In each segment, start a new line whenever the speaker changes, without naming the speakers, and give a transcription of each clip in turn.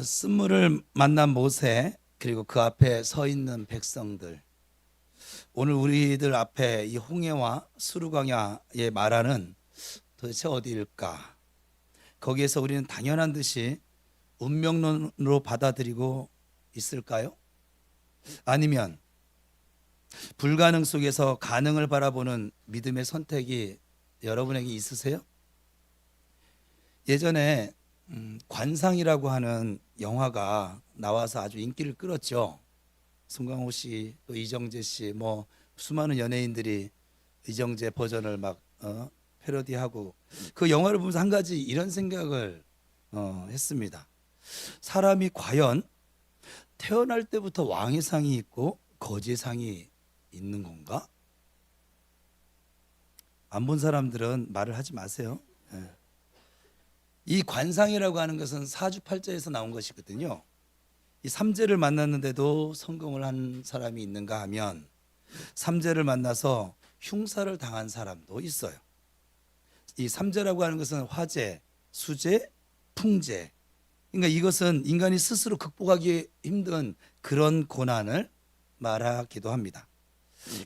쓴물을 만난 모세, 그리고 그 앞에 서 있는 백성들, 오늘 우리들 앞에 이 홍해와 수르광야에 말하는 도대체 어디일까? 거기에서 우리는 당연한 듯이 운명론으로 받아들이고 있을까요? 아니면 불가능 속에서 가능을 바라보는 믿음의 선택이 여러분에게 있으세요? 예전에 관상이라고 하는 영화가 나와서 아주 인기를 끌었죠. 송강호 씨, 또 이정재 씨, 뭐 수많은 연예인들이 이정재 버전을 막 패러디하고, 그 영화를 보면서 한 가지 이런 생각을 했습니다. 사람이 과연 태어날 때부터 왕의 상이 있고 거지의 상이 있는 건가? 안 본 사람들은 말을 하지 마세요. 예. 이 관상이라고 하는 것은 사주팔자에서 나온 것이거든요. 이 삼재를 만났는데도 성공을 한 사람이 있는가 하면, 삼재를 만나서 흉사를 당한 사람도 있어요. 이 삼재라고 하는 것은 화재, 수재, 풍재. 그러니까 이것은 인간이 스스로 극복하기 힘든 그런 고난을 말하기도 합니다.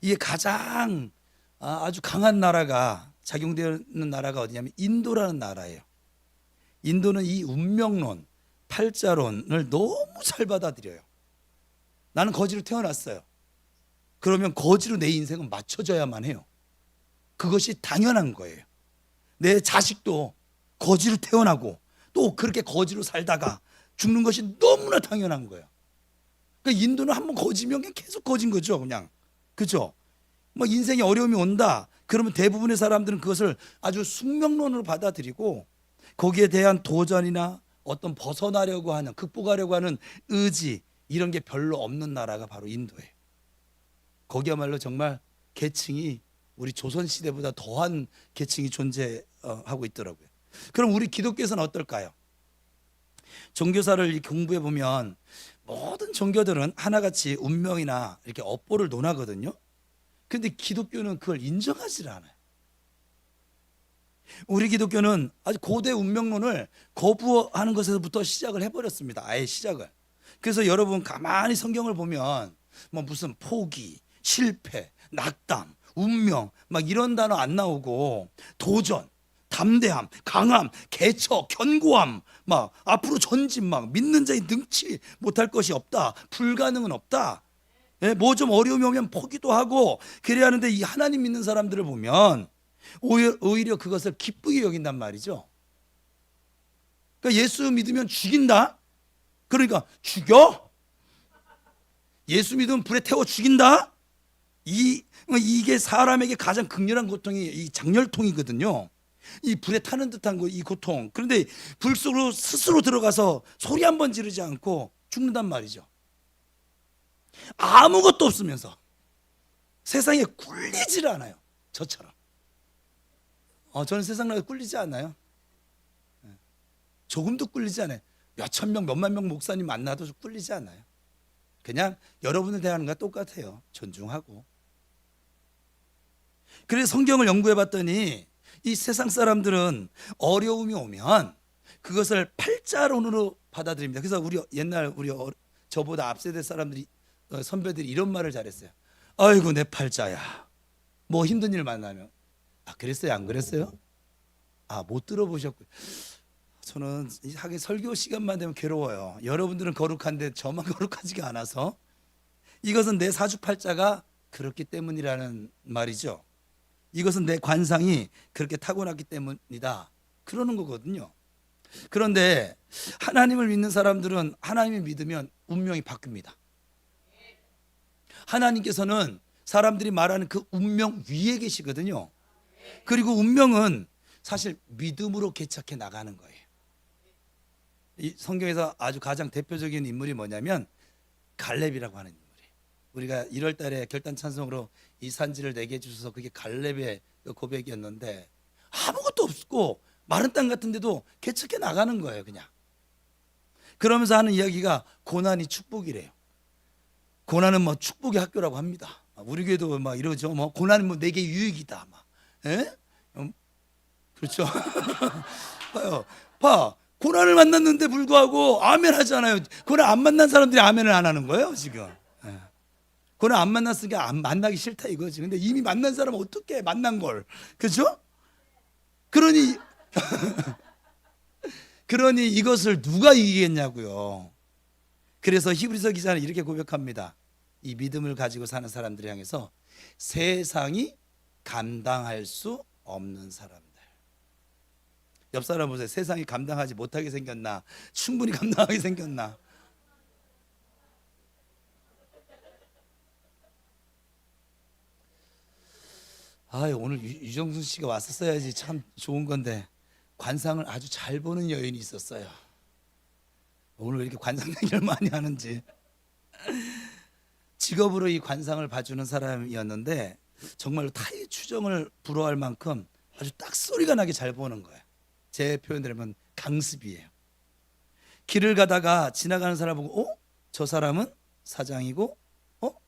이게 가장 아주 강한 나라가 작용되는 나라가 어디냐면 인도라는 나라예요. 인도는 이 운명론, 팔자론을 너무 잘 받아들여요. 나는 거지로 태어났어요. 그러면 거지로 내 인생은 맞춰져야만 해요. 그것이 당연한 거예요. 내 자식도 거지로 태어나고 또 그렇게 거지로 살다가 죽는 것이 너무나 당연한 거예요. 그러니까 인도는 한번 거지면 그냥 계속 거진 거죠, 그냥. 그죠? 뭐 인생에 어려움이 온다, 그러면 대부분의 사람들은 그것을 아주 숙명론으로 받아들이고, 거기에 대한 도전이나 어떤 벗어나려고 하는, 극복하려고 하는 의지, 이런 게 별로 없는 나라가 바로 인도예요. 거기야말로 정말 계층이 우리 조선시대보다 더한 계층이 존재하고 있더라고요. 그럼 우리 기독교에서는 어떨까요? 종교사를 공부해 보면 모든 종교들은 하나같이 운명이나 이렇게 업보를 논하거든요. 근데 기독교는 그걸 인정하지 않아요. 우리 기독교는 아주 고대 운명론을 거부하는 것에서부터 시작을 해버렸습니다. 아예 시작을. 그래서 여러분 가만히 성경을 보면 뭐 무슨 포기, 실패, 낙담, 운명 막 이런 단어 안 나오고, 도전, 담대함, 강함, 개척, 견고함, 막 앞으로 전진, 막 믿는 자의 능치 못할 것이 없다, 불가능은 없다. 뭐 좀 어려움이 오면 포기도 하고 그래야 하는데, 이 하나님 믿는 사람들을 보면 오히려 그것을 기쁘게 여긴단 말이죠. 그러니까 예수 믿으면 죽인다? 그러니까 죽여? 예수 믿으면 불에 태워 죽인다? 이게 사람에게 가장 극렬한 고통이 이 장렬통이거든요. 이 불에 타는 듯한 이 고통. 그런데 불 속으로 스스로 들어가서 소리 한 번 지르지 않고 죽는단 말이죠. 아무것도 없으면서 세상에 꿀리질 않아요. 저처럼. 저는 세상 나라에 꿀리지 않아요. 조금도 꿀리지 않아요. 몇천 명, 몇만 명 목사님 만나도 꿀리지 않아요. 그냥 여러분을 대하는 것과 똑같아요. 존중하고. 그래서 성경을 연구해 봤더니 이 세상 사람들은 어려움이 오면 그것을 팔자론으로 받아들입니다. 그래서 우리 저보다 앞세대 사람들이, 선배들이 이런 말을 잘했어요. 아이고 내 팔자야. 뭐 힘든 일 만나면, 그랬어요, 안 그랬어요? 못 들어보셨고요. 저는 하긴 설교 시간만 되면 괴로워요. 여러분들은 거룩한데 저만 거룩하지가 않아서. 이것은 내 사주팔자가 그렇기 때문이라는 말이죠. 이것은 내 관상이 그렇게 타고났기 때문이다, 그러는 거거든요. 그런데 하나님을 믿는 사람들은 하나님을 믿으면 운명이 바뀝니다. 하나님께서는 사람들이 말하는 그 운명 위에 계시거든요. 그리고 운명은 사실 믿음으로 개척해 나가는 거예요. 이 성경에서 아주 가장 대표적인 인물이 뭐냐면 갈렙이라고 하는 인물이에요. 우리가 1월 달에 결단 찬송으로 이 산지를 내게 해주셔서, 그게 갈렙의 고백이었는데, 아무것도 없고 마른 땅 같은데도 개척해 나가는 거예요, 그냥. 그러면서 하는 이야기가 고난이 축복이래요. 고난은 뭐 축복의 학교라고 합니다. 우리 교회도 막 이러죠. 뭐 고난은 뭐 내게 유익이다, 막. 그렇죠. 봐요. 고난을 만났는데 불구하고 아멘 하잖아요. 고난 안 만난 사람들이 아멘을 안 하는 거예요 지금. 예. 고난 안 만났으니까 안 만나기 싫다 이거지. 근데 이미 만난 사람은 어떻게 만난 걸, 그렇죠? 그러니 그러니 이것을 누가 이기겠냐고요. 그래서 히브리서 기자는 이렇게 고백합니다. 이 믿음을 가지고 사는 사람들을 향해서 세상이 감당할 수 없는 사람들. 옆 사람 보세요. 세상이 감당하지 못하게 생겼나? 충분히 감당하게 생겼나? 오늘 유정순 씨가 왔었어야지 참 좋은 건데 관상을 아주 잘 보는 여인이 있었어요. 오늘 왜 이렇게 관상 얘기를 많이 하는지. 직업으로 이 관상을 봐주는 사람이었는데 정말로 타의 추정을 불허할 만큼 아주 딱 소리가 나게 잘 보는 거예요. 제 표현대로면 강습이에요. 길을 가다가 지나가는 사람 보고 저 사람은 사장이고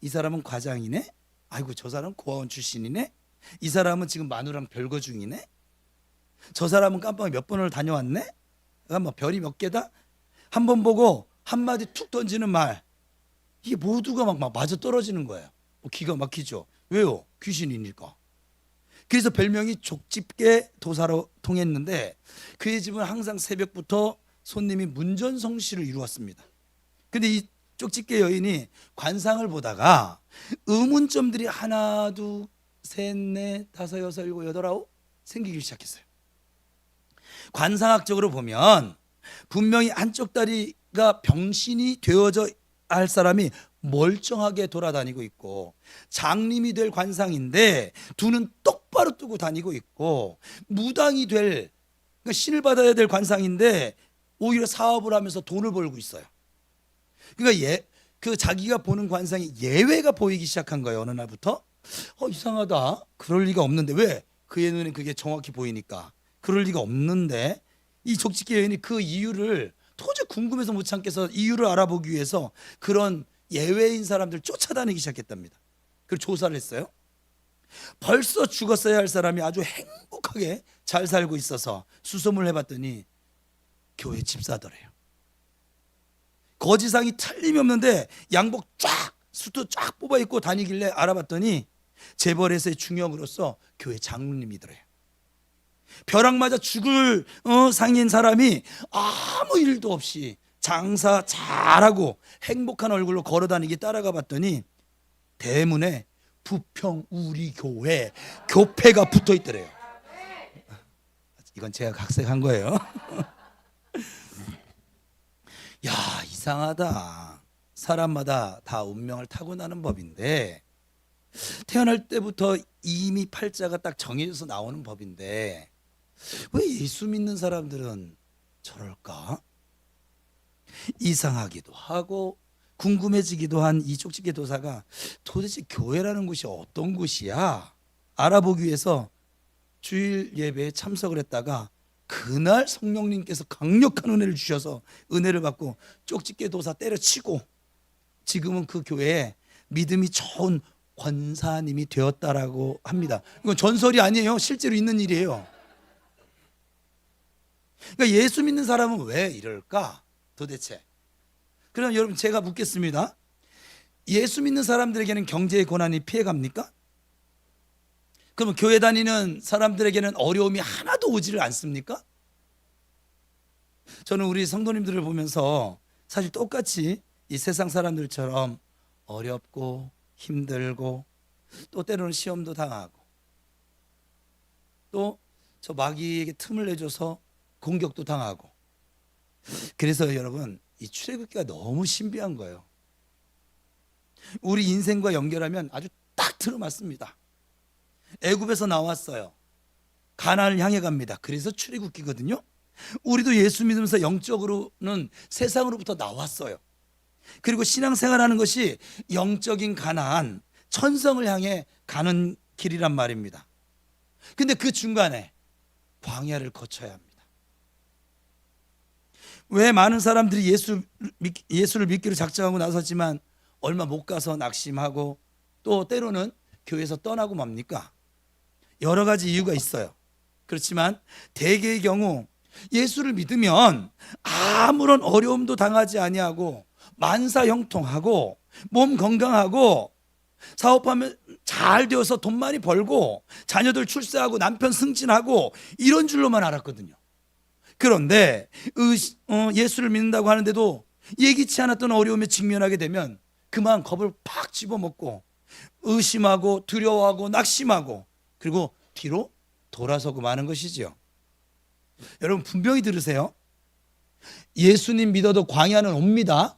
이 사람은 과장이네. 아이고 저 사람은 고아원 출신이네. 이 사람은 지금 마누랑 별거 중이네. 저 사람은 깜빵에 몇 번을 다녀왔네. 뭐 별이 몇 개다. 한 번 보고 한마디 툭 던지는 말, 이게 모두가 막 맞아 떨어지는 거예요. 기가 막히죠. 왜요? 귀신이니까. 그래서 별명이 족집게 도사로 통했는데 그의 집은 항상 새벽부터 손님이 문전성시를 이루었습니다. 근데 이 쪽집게 여인이 관상을 보다가 의문점들이 하나, 둘, 셋, 넷, 다섯, 여섯, 일곱, 여덟, 아홉 생기기 시작했어요. 관상학적으로 보면 분명히 한쪽 다리가 병신이 되어져 할 사람이 멀쩡하게 돌아다니고 있고, 장님이 될 관상인데 두 눈 똑바로 뜨고 다니고 있고, 무당이 될, 그러니까 신을 받아야 될 관상인데 오히려 사업을 하면서 돈을 벌고 있어요. 그러니까 그 자기가 보는 관상이 예외가 보이기 시작한 거예요. 어느 날부터 이상하다, 그럴 리가 없는데. 왜? 그의 눈에 그게 정확히 보이니까. 그럴 리가 없는데 이 족집게 여인이 그 이유를 도저히 궁금해서 못 참겠어 이유를 알아보기 위해서 그런 예외인 사람들 쫓아다니기 시작했답니다. 그리고 조사를 했어요. 벌써 죽었어야 할 사람이 아주 행복하게 잘 살고 있어서 수소문을 해봤더니 교회 집사더래요. 거지상이 틀림이 없는데 양복 쫙 수트 쫙 뽑아 입고 다니길래 알아봤더니 재벌에서의 중역으로서 교회 장로님이더래요. 벼락 맞아 죽을 상인 사람이 아무 일도 없이 장사 잘하고 행복한 얼굴로 걸어다니기 따라가 봤더니 대문에 부평 우리 교회 교패가 붙어 있더래요. 이건 제가 각색한 거예요. 야, 이상하다. 사람마다 다 운명을 타고나는 법인데, 태어날 때부터 이미 팔자가 딱 정해져서 나오는 법인데 왜 예수 믿는 사람들은 저럴까? 이상하기도 하고 궁금해지기도 한 이 족집게 도사가 도대체 교회라는 곳이 어떤 곳이야? 알아보기 위해서 주일 예배에 참석을 했다가 그날 성령님께서 강력한 은혜를 주셔서 은혜를 받고 쪽집게 도사 때려치고 지금은 그 교회에 믿음이 좋은 권사님이 되었다라고 합니다. 이건 전설이 아니에요. 실제로 있는 일이에요. 그러니까 예수 믿는 사람은 왜 이럴까 도대체? 그럼 여러분 제가 묻겠습니다. 예수 믿는 사람들에게는 경제의 고난이 피해갑니까? 그럼 교회 다니는 사람들에게는 어려움이 하나도 오지를 않습니까? 저는 우리 성도님들을 보면서 사실 똑같이 이 세상 사람들처럼 어렵고 힘들고 또 때로는 시험도 당하고 또 저 마귀에게 틈을 내줘서 공격도 당하고, 그래서 여러분 이 출애굽기가 너무 신비한 거예요. 우리 인생과 연결하면 아주 딱 들어맞습니다. 애굽에서 나왔어요. 가나안을 향해 갑니다. 그래서 출애굽기거든요. 우리도 예수 믿으면서 영적으로는 세상으로부터 나왔어요. 그리고 신앙생활하는 것이 영적인 가나안, 천성을 향해 가는 길이란 말입니다. 근데 그 중간에 광야를 거쳐야 합니다. 왜 많은 사람들이 예수를 믿기로 작정하고 나섰지만 얼마 못 가서 낙심하고 또 때로는 교회에서 떠나고 맙니까? 여러 가지 이유가 있어요. 그렇지만 대개의 경우 예수를 믿으면 아무런 어려움도 당하지 아니하고 만사 형통하고 몸 건강하고 사업하면 잘 되어서 돈 많이 벌고 자녀들 출세하고 남편 승진하고 이런 줄로만 알았거든요. 그런데 예수를 믿는다고 하는데도 예기치 않았던 어려움에 직면하게 되면 그만 겁을 팍 집어먹고 의심하고 두려워하고 낙심하고 그리고 뒤로 돌아서고 마는 것이지요. 여러분 분명히 들으세요. 예수님 믿어도 광야는 옵니다.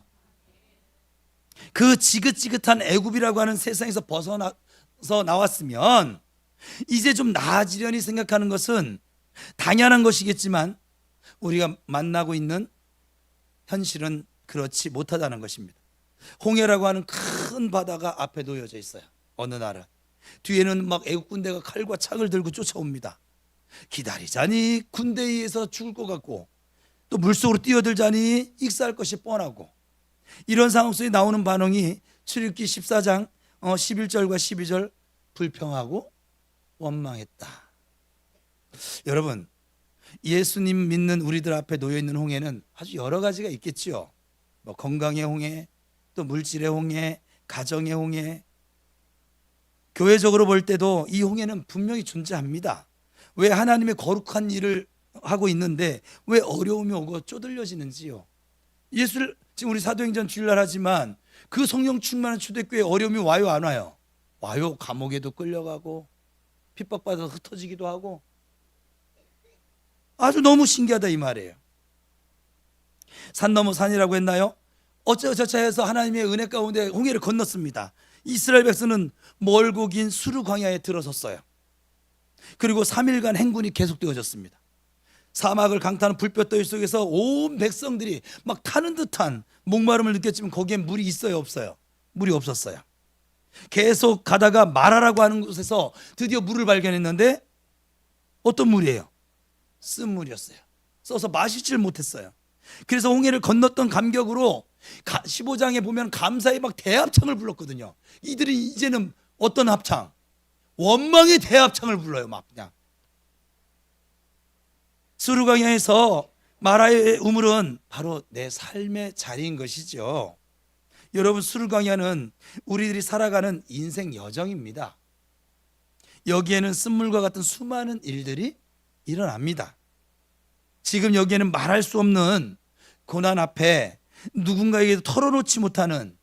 그 지긋지긋한 애굽이라고 하는 세상에서 벗어나서 나왔으면 이제 좀 나아지려니 생각하는 것은 당연한 것이겠지만 우리가 만나고 있는 현실은 그렇지 못하다는 것입니다. 홍해라고 하는 큰 바다가 앞에 놓여져 있어요. 어느 나라 뒤에는 막 애국 군대가 칼과 창을 들고 쫓아옵니다. 기다리자니 군대에 의해서 죽을 것 같고 또 물속으로 뛰어들자니 익사할 것이 뻔하고 이런 상황 속에 나오는 반응이 출애굽기 14장 11절과 12절 불평하고 원망했다. 여러분 예수님 믿는 우리들 앞에 놓여있는 홍해는 아주 여러 가지가 있겠지요. 뭐 건강의 홍해, 또 물질의 홍해, 가정의 홍해. 교회적으로 볼 때도 이 홍해는 분명히 존재합니다. 왜 하나님의 거룩한 일을 하고 있는데 왜 어려움이 오고 쪼들려지는지요. 예수를 지금 우리 사도행전 주일날 하지만 그 성령 충만한 초대교회에 어려움이 와요 안 와요? 와요. 감옥에도 끌려가고 핍박받아서 흩어지기도 하고 아주 너무 신기하다 이 말이에요. 산 넘어 산이라고 했나요? 어쩌저쩌 해서 하나님의 은혜 가운데 홍해를 건넜습니다. 이스라엘 백성은 멀고 긴 수르 광야에 들어섰어요. 그리고 3일간 행군이 계속되어졌습니다. 사막을 강타하는 불볕더위 속에서 온 백성들이 막 타는 듯한 목마름을 느꼈지만 거기에 물이 있어요 없어요? 물이 없었어요. 계속 가다가 마라라고 하는 곳에서 드디어 물을 발견했는데 어떤 물이에요? 쓴 물이었어요. 써서 마시질 못했어요. 그래서 홍해를 건넜던 감격으로 15장에 보면 감사의 막 대합창을 불렀거든요. 이들이 이제는 어떤 합창? 원망의 대합창을 불러요. 막 그냥 수르강야에서 마라의 우물은 바로 내 삶의 자리인 것이죠. 여러분 수르강야는 우리들이 살아가는 인생 여정입니다. 여기에는 쓴물과 같은 수많은 일들이 일어납니다. 지금 여기에는 말할 수 없는 고난 앞에 누군가에게 털어놓지 못하는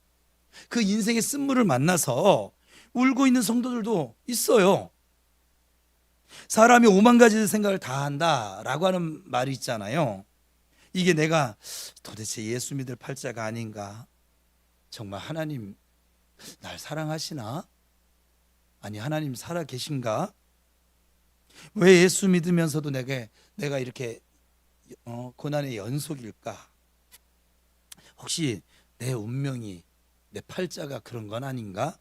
그 인생의 쓴물을 만나서 울고 있는 성도들도 있어요. 사람이 5만 가지 생각을 다 한다라고 하는 말이 있잖아요. 이게 내가 도대체 예수 믿을 팔자가 아닌가? 정말 하나님 날 사랑하시나? 아니 하나님 살아 계신가? 왜 예수 믿으면서도 내가 이렇게 고난의 연속일까? 혹시 내 운명이 내 팔자가 그런 건 아닌가?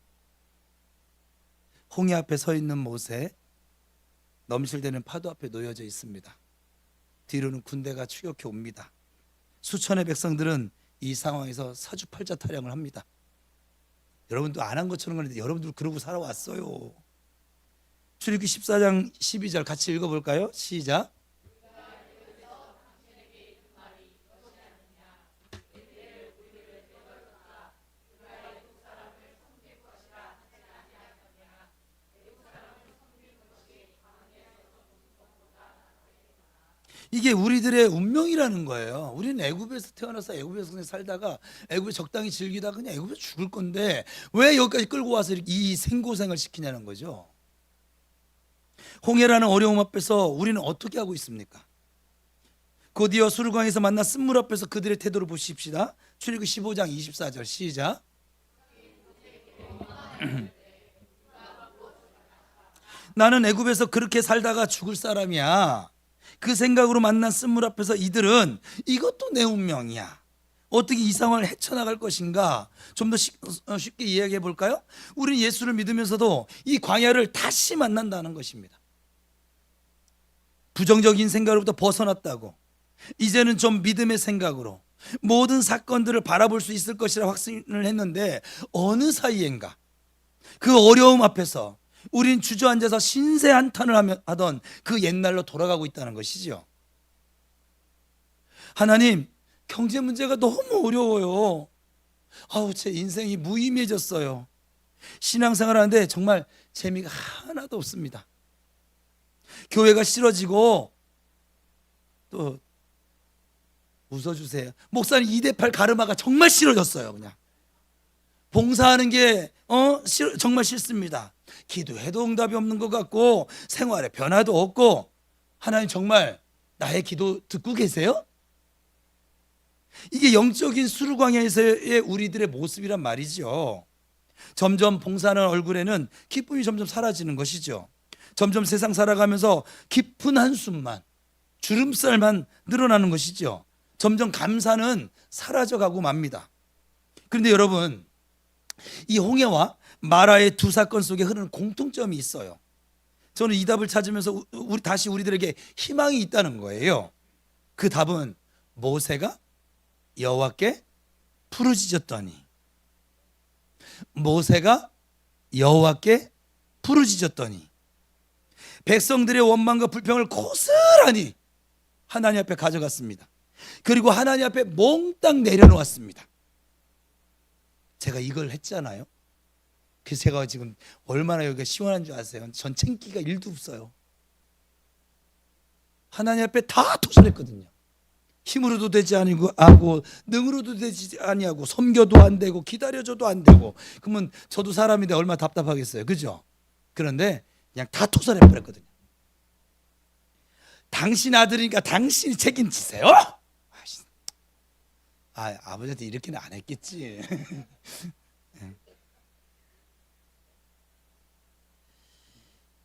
홍해 앞에 서 있는 모세, 넘실대는 파도 앞에 놓여져 있습니다. 뒤로는 군대가 추격해 옵니다. 수천의 백성들은 이 상황에서 사주팔자 타령을 합니다. 여러분도 안 한 것처럼 그런데 여러분들 그러고 살아왔어요. 출애굽기 14장 12절 같이 읽어볼까요? 시작. 이게 우리들의 운명이라는 거예요. 우리는 애굽에서 태어나서 애굽에서 살다가 애굽에 적당히 즐기다가 그냥 애굽에서 죽을 건데 왜 여기까지 끌고 와서 이 생고생을 시키냐는 거죠. 홍해라는 어려움 앞에서 우리는 어떻게 하고 있습니까? 곧이어 수르강에서 만난 쓴물 앞에서 그들의 태도를 보십시다. 출애굽기 15장 24절 시작. 나는 애굽에서 그렇게 살다가 죽을 사람이야. 그 생각으로 만난 쓴물 앞에서 이들은 이것도 내 운명이야. 어떻게 이 상황을 헤쳐나갈 것인가? 좀 더 쉽게 이야기해 볼까요? 우리는 예수를 믿으면서도 이 광야를 다시 만난다는 것입니다. 부정적인 생각으로부터 벗어났다고 이제는 좀 믿음의 생각으로 모든 사건들을 바라볼 수 있을 것이라 확신을 했는데 어느 사이엔가 그 어려움 앞에서 우린 주저앉아서 신세 한탄을 하던 그 옛날로 돌아가고 있다는 것이죠. 하나님, 경제 문제가 너무 어려워요. 아우, 제 인생이 무의미해졌어요. 신앙생활 하는데 정말 재미가 하나도 없습니다. 교회가 싫어지고, 또 웃어주세요, 목사님 2대8 가르마가 정말 싫어졌어요. 그냥 봉사하는 게 정말 싫습니다. 기도해도 응답이 없는 것 같고, 생활에 변화도 없고, 하나님 정말 나의 기도 듣고 계세요? 이게 영적인 수르광야에서의 우리들의 모습이란 말이죠. 점점 봉사하는 얼굴에는 기쁨이 점점 사라지는 것이죠. 점점 세상 살아가면서 깊은 한숨만, 주름살만 늘어나는 것이죠. 점점 감사는 사라져가고 맙니다. 그런데 여러분, 이 홍해와 마라의 두 사건 속에 흐르는 공통점이 있어요. 저는 이 답을 찾으면서 다시 우리들에게 희망이 있다는 거예요. 그 답은 모세가 여호와께 부르짖었더니, 모세가 여호와께 부르짖었더니 백성들의 원망과 불평을 고스란히 하나님 앞에 가져갔습니다. 그리고 하나님 앞에 몽땅 내려놓았습니다. 제가 이걸 했잖아요. 그래서 제가 지금 얼마나 여기가 시원한 줄 아세요? 전 창기가 1도 없어요. 하나님 앞에 다 토설했거든요. 힘으로도 되지 아니고 능으로도 되지 아니하고, 섬겨도 안 되고 기다려줘도 안 되고. 그러면 저도 사람인데 얼마나 답답하겠어요, 그죠? 그런데 그냥 다 토설해버렸거든요. 당신 아들이니까 당신이 책임지세요. 아버지한테 이렇게는 안 했겠지.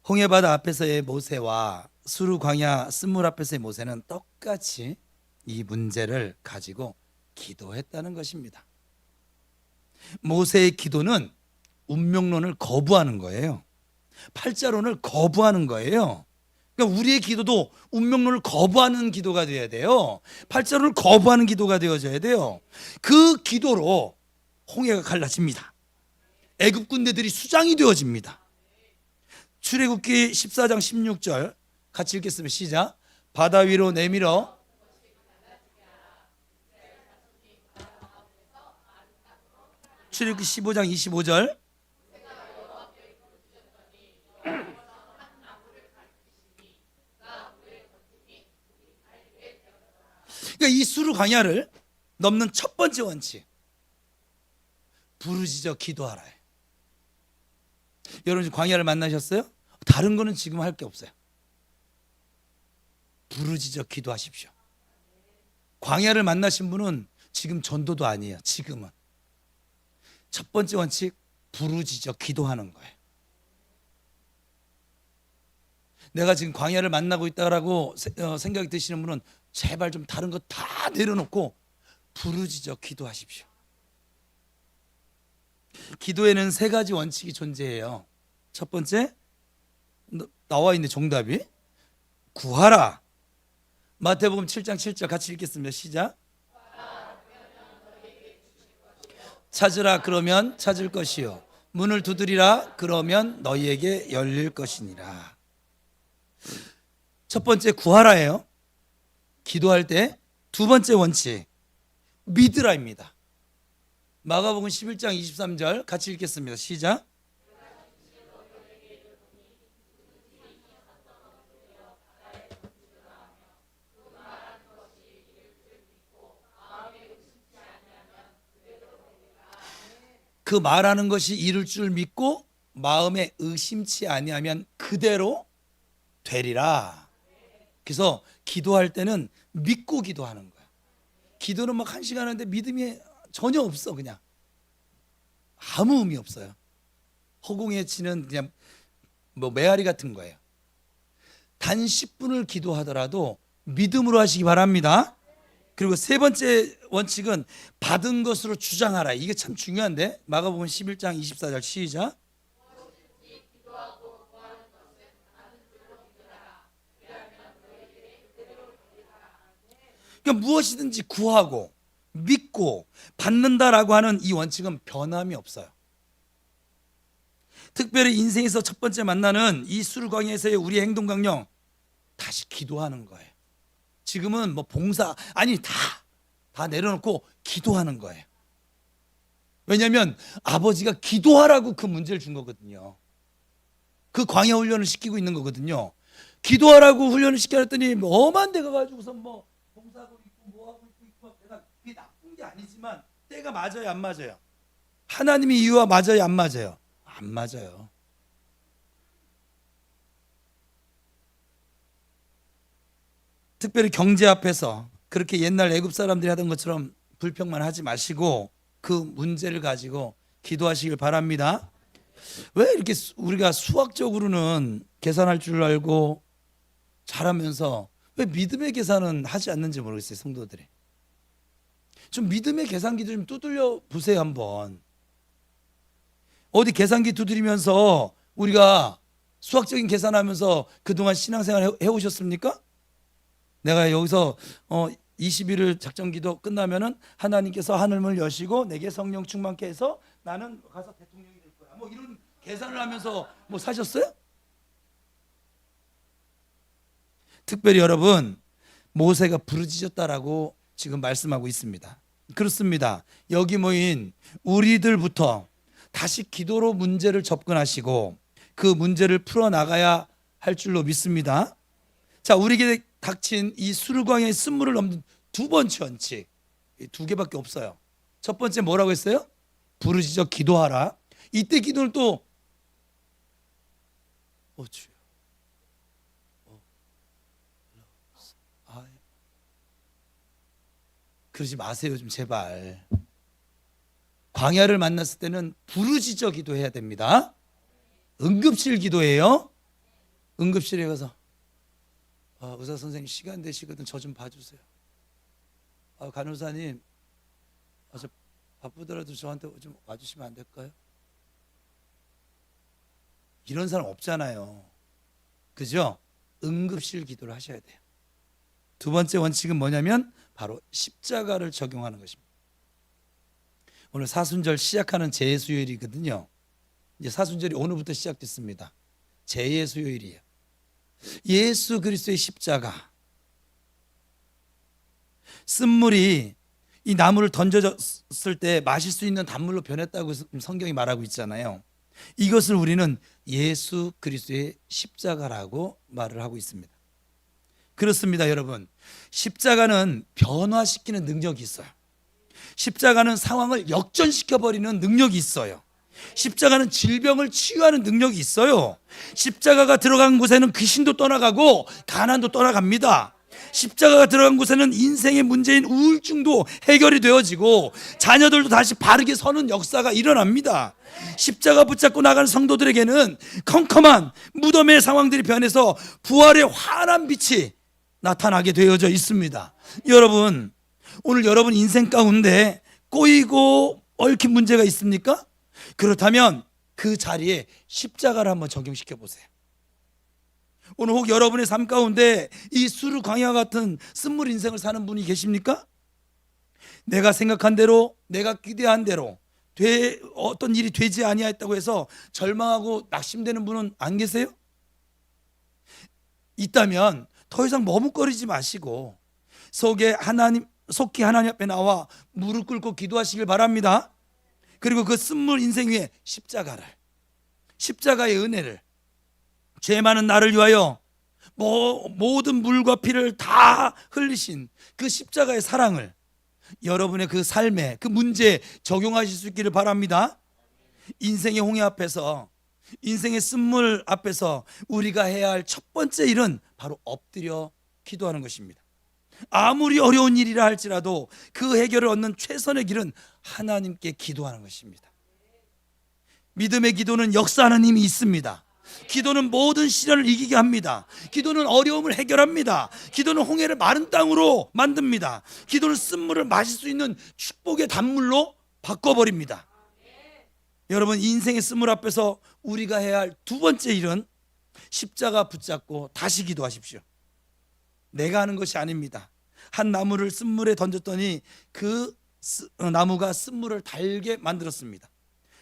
홍해바다 앞에서의 모세와 수르 광야 쓴물 앞에서의 모세는 똑같이 이 문제를 가지고 기도했다는 것입니다. 모세의 기도는 운명론을 거부하는 거예요. 팔자론을 거부하는 거예요. 그러니까 우리의 기도도 운명론을 거부하는 기도가 되어야 돼요. 팔자론을 거부하는 기도가 되어져야 돼요. 그 기도로 홍해가 갈라집니다. 애굽 군대들이 수장이 되어집니다. 출애굽기 14장 16절 같이 읽겠습니다. 시작. 바다 위로 내밀어 출애굽기 15장 25절. 그러니까 이 수르 광야를 넘는 첫 번째 원칙, 부르짖어 기도하라. 여러분 광야를 만나셨어요? 다른 거는 지금 할 게 없어요. 부르짖어 기도하십시오. 광야를 만나신 분은 지금 전도도 아니에요. 지금은 첫 번째 원칙, 부르짖어 기도하는 거예요. 내가 지금 광야를 만나고 있다라고 생각이 드시는 분은 제발 좀 다른 거 다 내려놓고 부르짖어 기도하십시오. 기도에는 세 가지 원칙이 존재해요. 첫 번째, 나와 있는 정답이 구하라. 마태복음 7장 7절 같이 읽겠습니다. 시작. 찾으라 그러면 찾을 것이요, 문을 두드리라 그러면 너희에게 열릴 것이니라. 첫 번째 구하라예요. 기도할 때 두 번째 원칙 믿으라입니다. 마가복음 11장 23절 같이 읽겠습니다. 시작. 그 말하는 것이 이룰 줄 믿고 마음에 의심치 아니하면 그대로 되리라. 그래서 기도할 때는 믿고 기도하는 거야. 기도는 막 1시간 하는데 믿음이 전혀 없어. 그냥 아무 의미 없어요. 허공에 치는 그냥 메아리 같은 거예요. 단 10분을 기도하더라도 믿음으로 하시기 바랍니다. 그리고 세 번째 원칙은 받은 것으로 주장하라. 이게 참 중요한데, 마가복음 11장 24절 시작. 그러니까 무엇이든지 구하고 믿고 받는다라고 하는 이 원칙은 변함이 없어요. 특별히 인생에서 첫 번째 만나는 이 수르광야에서의 우리의 행동 강령, 다시 기도하는 거예요. 지금은 뭐 봉사 아니 다 내려놓고 기도하는 거예요. 왜냐하면 아버지가 기도하라고 그 문제를 준 거거든요. 그 광야 훈련을 시키고 있는 거거든요. 기도하라고 훈련을 시켜놨더니 엄한 데가 가지고서 뭐 봉사하고 있고 뭐하고 있고 내가 그게 나쁜 게 아니지만 때가 맞아요, 안 맞아요? 하나님의 이유와 맞아요, 안 맞아요? 안 맞아요. 특별히 경제 앞에서 그렇게 옛날 애굽 사람들이 하던 것처럼 불평만 하지 마시고 그 문제를 가지고 기도하시길 바랍니다. 왜 이렇게 우리가 수학적으로는 계산할 줄 알고 잘하면서 왜 믿음의 계산은 하지 않는지 모르겠어요, 성도들이. 좀 믿음의 계산기도 좀 두들려 보세요, 한번. 어디 계산기 두드리면서 우리가 수학적인 계산하면서 그동안 신앙생활 해오셨습니까? 내가 여기서 20일을 작전기도 끝나면은 하나님께서 하늘문을 여시고 내게 성령 충만케 해서 나는 가서 대통령이 될 거야. 뭐 이런 계산을 하면서 뭐 사셨어요? 특별히 여러분, 모세가 부르짖었다라고 지금 말씀하고 있습니다. 그렇습니다. 여기 모인 우리들부터 다시 기도로 문제를 접근하시고 그 문제를 풀어나가야 할 줄로 믿습니다. 자, 우리에게 닥친 이 수르광야의 쓴물을 넘는 두 번째 원칙, 두 개밖에 없어요. 첫 번째 뭐라고 했어요? 부르짖어 기도하라. 이때 기도는 또 주여, 그러지 마세요, 좀 제발. 광야를 만났을 때는 부르짖어 기도해야 됩니다. 응급실 기도예요. 응급실에 가서 의사 선생님 시간 되시거든 저 좀 봐주세요. 간호사님 저 바쁘더라도 저한테 좀 와주시면 안 될까요? 이런 사람 없잖아요. 그죠? 응급실 기도를 하셔야 돼요. 두 번째 원칙은 뭐냐면 바로 십자가를 적용하는 것입니다. 오늘 사순절 시작하는 재수요일이거든요. 이제 사순절이 오늘부터 시작됐습니다. 재수요일이에요. 예수 그리스도의 십자가, 쓴물이 이 나무를 던져졌을 때 마실 수 있는 단물로 변했다고 성경이 말하고 있잖아요. 이것을 우리는 예수 그리스도의 십자가라고 말을 하고 있습니다. 그렇습니다, 여러분. 십자가는 변화시키는 능력이 있어요. 십자가는 상황을 역전시켜버리는 능력이 있어요. 십자가는 질병을 치유하는 능력이 있어요. 십자가가 들어간 곳에는 귀신도 떠나가고 가난도 떠나갑니다. 십자가가 들어간 곳에는 인생의 문제인 우울증도 해결이 되어지고 자녀들도 다시 바르게 서는 역사가 일어납니다. 십자가 붙잡고 나가는 성도들에게는 컴컴한 무덤의 상황들이 변해서 부활의 환한 빛이 나타나게 되어져 있습니다. 여러분, 오늘 여러분 인생 가운데 꼬이고 얽힌 문제가 있습니까? 그렇다면 그 자리에 십자가를 한번 적용시켜 보세요. 오늘 혹 여러분의 삶 가운데 이 수르 광야 같은 쓴물 인생을 사는 분이 계십니까? 내가 생각한 대로, 내가 기대한 대로 어떤 일이 되지 아니하였다고 해서 절망하고 낙심되는 분은 안 계세요? 있다면 더 이상 머뭇거리지 마시고 속히 하나님 앞에 나와 무릎 꿇고 기도하시길 바랍니다. 그리고 그 쓴물 인생 위에 십자가의 은혜를, 죄 많은 나를 위하여 모든 물과 피를 다 흘리신 그 십자가의 사랑을 여러분의 그 삶에, 그 문제에 적용하실 수 있기를 바랍니다. 인생의 홍해 앞에서, 인생의 쓴물 앞에서 우리가 해야 할 첫 번째 일은 바로 엎드려 기도하는 것입니다. 아무리 어려운 일이라 할지라도 그 해결을 얻는 최선의 길은 하나님께 기도하는 것입니다. 믿음의 기도는 역사하는 힘이 있습니다. 기도는 모든 시련을 이기게 합니다. 기도는 어려움을 해결합니다. 기도는 홍해를 마른 땅으로 만듭니다. 기도는 쓴물을 마실 수 있는 축복의 단물로 바꿔버립니다. 여러분, 인생의 쓴물 앞에서 우리가 해야 할 두 번째 일은 십자가 붙잡고 다시 기도하십시오. 내가 하는 것이 아닙니다. 한 나무를 쓴물에 던졌더니 그 나무가 쓴물을 달게 만들었습니다.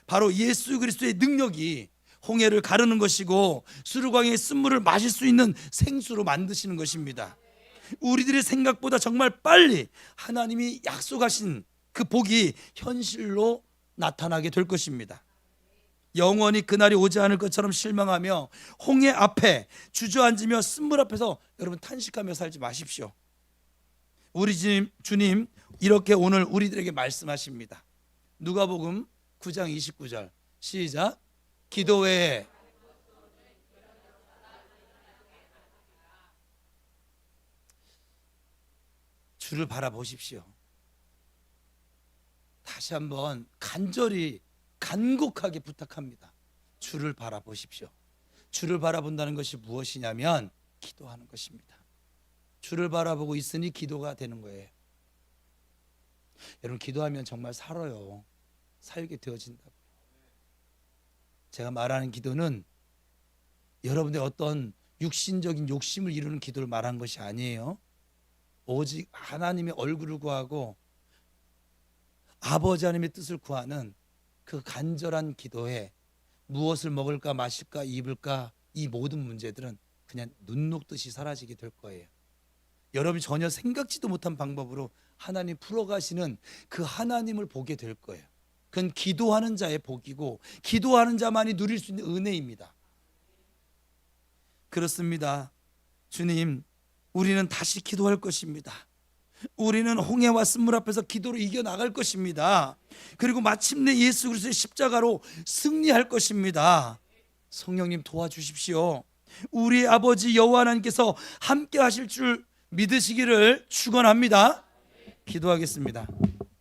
바로 예수 그리스도의 능력이 홍해를 가르는 것이고 수르광야의 쓴물을 마실 수 있는 생수로 만드시는 것입니다. 우리들의 생각보다 정말 빨리 하나님이 약속하신 그 복이 현실로 나타나게 될 것입니다. 영원히 그날이 오지 않을 것처럼 실망하며 홍해 앞에 주저앉으며 쓴물 앞에서 여러분 탄식하며 살지 마십시오. 우리 주님 이렇게 오늘 우리들에게 말씀하십니다. 누가복음 9장 29절 시작. 기도 외에 주를 바라보십시오. 다시 한번 간절히 간곡하게 부탁합니다. 주를 바라보십시오. 주를 바라본다는 것이 무엇이냐면 기도하는 것입니다. 주를 바라보고 있으니 기도가 되는 거예요. 여러분 기도하면 정말 살아요. 살게 되어진다고요. 제가 말하는 기도는 여러분의 어떤 육신적인 욕심을 이루는 기도를 말한 것이 아니에요. 오직 하나님의 얼굴을 구하고 아버지 하나님의 뜻을 구하는 그 간절한 기도에 무엇을 먹을까 마실까 입을까 이 모든 문제들은 그냥 눈 녹듯이 사라지게 될 거예요. 여러분이 전혀 생각지도 못한 방법으로 하나님 풀어가시는 그 하나님을 보게 될 거예요. 그건 기도하는 자의 복이고 기도하는 자만이 누릴 수 있는 은혜입니다. 그렇습니다. 주님, 우리는 다시 기도할 것입니다. 우리는 홍해와 쓴물 앞에서 기도로 이겨나갈 것입니다. 그리고 마침내 예수 그리스도의 십자가로 승리할 것입니다. 성령님 도와주십시오. 우리 아버지 여호와 하나님께서 함께 하실 줄 믿으시기를 축원합니다. 기도하겠습니다.